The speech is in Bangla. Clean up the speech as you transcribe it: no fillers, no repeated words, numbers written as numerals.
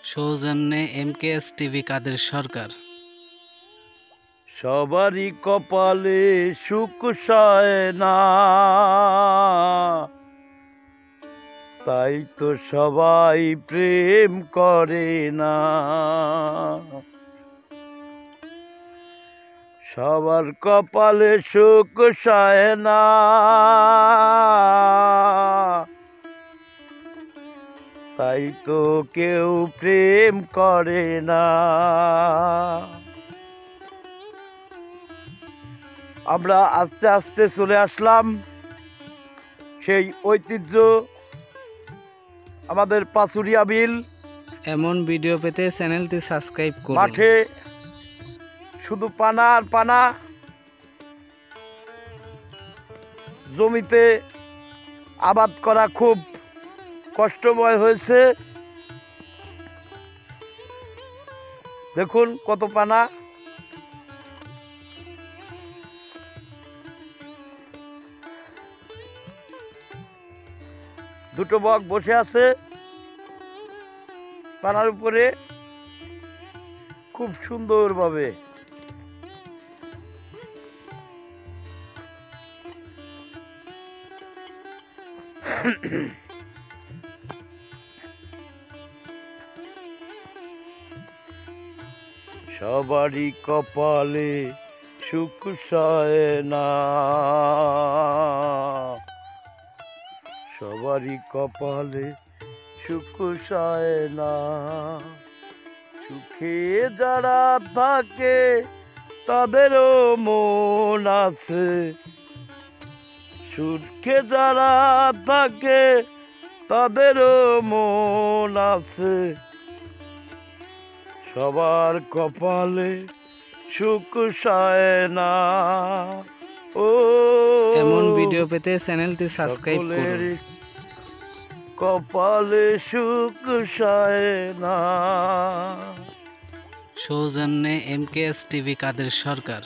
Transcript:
সৌজন্যে এমকেএস টিভি কাদের সরকার। সবারই কপালে সুখ সায় না, তাই তো সবাই প্রেম করে না। সবার কপালে সুখ সায় না, তাই তো কেউ প্রেম করে না। আমরা আস্তে আস্তে চলে আসলাম সেই ঐতিহ্য আমাদের পাচুরিয়া বিল। এমন ভিডিও পেতে চ্যানেলটি সাবস্ক্রাইব করুন। মাঠে শুধু পানা আর পানা, জমিতে আবাদ করা খুব কষ্টময় হয়েছে। দেখুন কত পানা। দুটো বক বসে আছে পানার উপরে খুব সুন্দরভাবে। সবারই কপালে সুখ সায় না, সবারই কপালে সুখ সায় না। সুখে যারা থাকে তাদেরও মন আছে, সুখে যারা থাকে তাদেরও মন আছে। সবার কপালে সুখ সায় না। ও এমন ভিডিও পেতে চ্যানেলটি সাবস্ক্রাইব করুন। কপালে সুখ সায় না। সৌজন্যে এমকেএস টিভি কাদের সরকার।